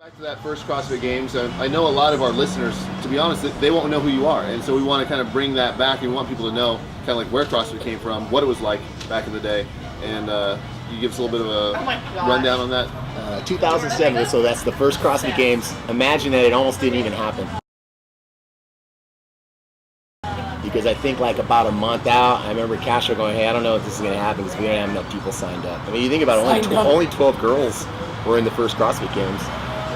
Back to that first CrossFit Games, I know a lot of our listeners, to be honest, they won't know who you are, and so we want to kind of bring that back, and we want people to know kind of like where CrossFit came from, what it was like back in the day, and you give us a little bit of a rundown on that? 2007, so that's the first CrossFit Games. Imagine that it almost didn't even happen. Because I think like about a month out, I remember Castro going, hey, I don't know if this is going to happen because we don't have enough people signed up. I mean, you think about it, only 12 girls were in the first CrossFit Games.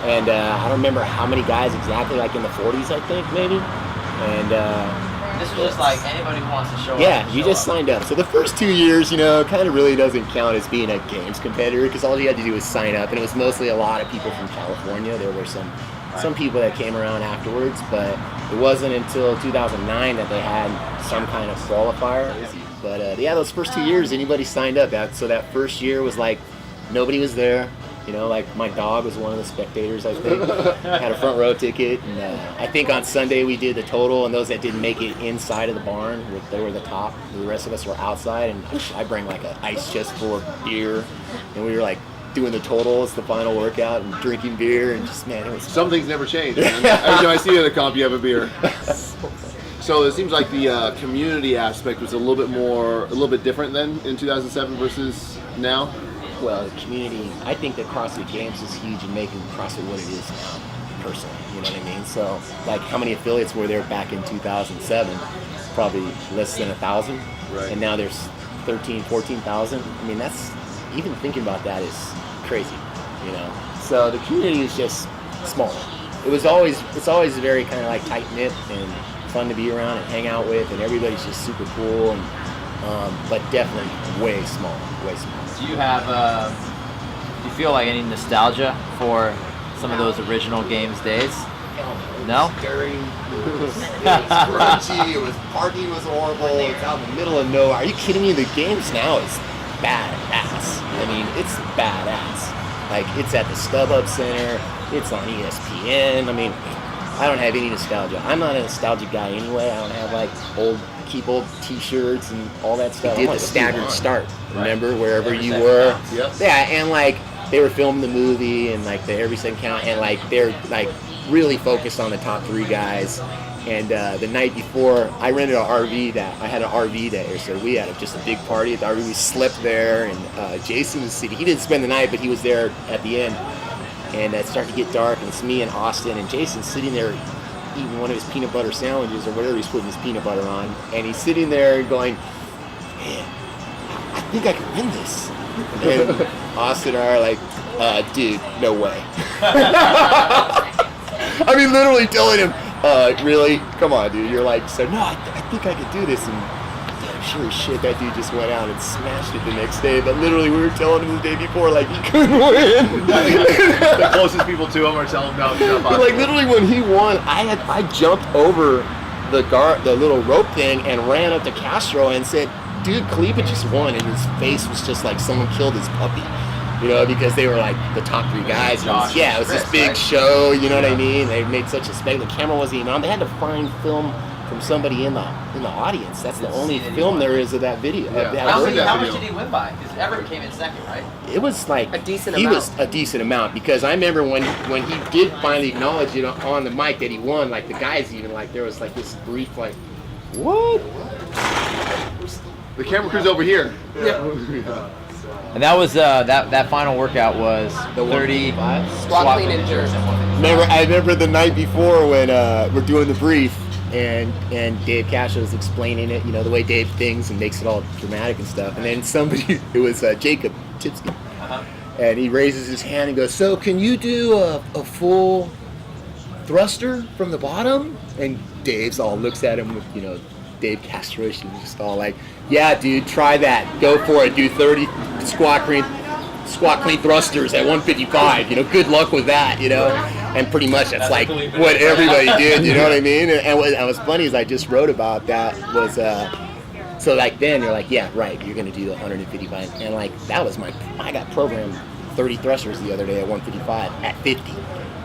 And I don't remember how many guys exactly, like in the 40s, I think, maybe. And this was just like anybody who wants to show up. Yeah, you just signed up. So the first 2 years, you know, kind of really doesn't count as being a games competitor because all you had to do was sign up. And it was mostly a lot of people from California. There were some people that came around afterwards, but it wasn't until 2009 that they had some kind of qualifier. But yeah, those first 2 years, anybody signed up. So that first year was like, nobody was there. You know, like my dog was one of the spectators, I think. Had a front row ticket. And I think on Sunday we did the total, and those that didn't make it inside of the barn, they were the top. The rest of us were outside, and I bring like an ice chest full of beer, and we were like doing the totals, the final workout, and drinking beer, and just, man, it was fun. Some things never change, man. Every time I see you at a comp, you have a beer. So it seems like the community aspect was a little bit different then in 2007 versus now. Well, the community, I think that CrossFit Games is huge in making CrossFit what it is now, personally, you know what I mean? So, like, how many affiliates were there back in 2007? Probably less than 1,000. Right. And now there's 13, 14,000. I mean, that's, even thinking about that is crazy, you know? So the community is just smaller. It's always very kind of like tight-knit and fun to be around and hang out with, and everybody's just super cool, and but definitely way smaller. Do you have, do you feel like any nostalgia for some of those original Games days? No? Dirty. It was grungy. Parking was horrible. It's out in the middle of nowhere. Are you kidding me? The Games now is badass. I mean, it's badass. Like, it's at the StubHub Center. It's on ESPN. I mean, I don't have any nostalgia. I'm not a nostalgic guy anyway. I don't have like old T-shirts and all that stuff. We did the staggered start, remember, wherever you were. Yep. Yeah, and like they were filming the movie and like the every second count, and like they're like really focused on the top 3 guys. And the night before, I rented an RV I had an RV there, so we had just a big party at the RV. We slept there, and Jason was sitting. He didn't spend the night, but he was there at the end. And it started to get dark, and it's me and Austin, and Jason's sitting there eating one of his peanut butter sandwiches or whatever he's putting his peanut butter on, and he's sitting there going, man, I think I can win this. And Austin and I are like, dude, no way. I mean, literally telling him, really? Come on, dude. You're like, so no, I think I could do this. And damn sure as shit, that dude just went out and smashed it the next day. But literally, we were telling him the day before, like, he couldn't win. The closest people to him are telling him, no, it's not possible. But like, literally, when he won, I jumped over the little rope thing and ran up to Castro and said, dude, Khalipa just won. And his face was just like someone killed his puppy. You know, because they were like the top 3 guys. And it was this big show, you know what I mean? They made such a spectacle. The camera wasn't even on. They had to find film from somebody in the audience. That's the only film there is of that video. Yeah. How much did he win by? Because Everett came in second, right? It was like a decent he amount. was a decent amount, because I remember when he did finally acknowledge it on the mic that he won, like the guys even like there was like this brief like, what? The camera crew's over here. Yeah. And that was that final workout was The 35 squat clean and jerk. I remember the night before when we're doing the brief and Dave Castro was explaining it, you know, the way Dave thinks and makes it all dramatic and stuff. And then somebody, it was Jacob Tipsky, and he raises his hand and goes, so can you do a full thruster from the bottom? And Dave's all looks at him with, you know, Dave Castro is just all like, yeah, dude, try that. Go for it. Do 30 squat clean thrusters at 155. You know, good luck with that, you know. And pretty much that's like what everybody did, you know what I mean? And what was funny is I just wrote about that was, so like then you're like, yeah, right, you're going to do 155. And like that was I got programmed 30 thrusters the other day at 155 at 50.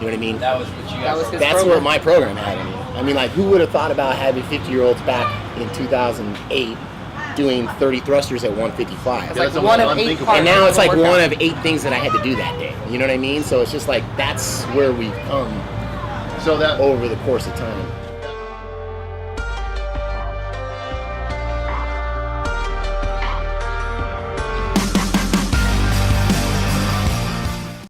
You know what I mean? That was what you guys. That's where my program had me. I mean, like, who would have thought about having 50-year-olds back in 2008 doing 30 thrusters at 155. Yeah, that's one of almost 8 unthinkable. parts. And now it's like Workout. one of 8 things that I had to do that day. You know what I mean? So it's just like that's where we've come So that over the course of time.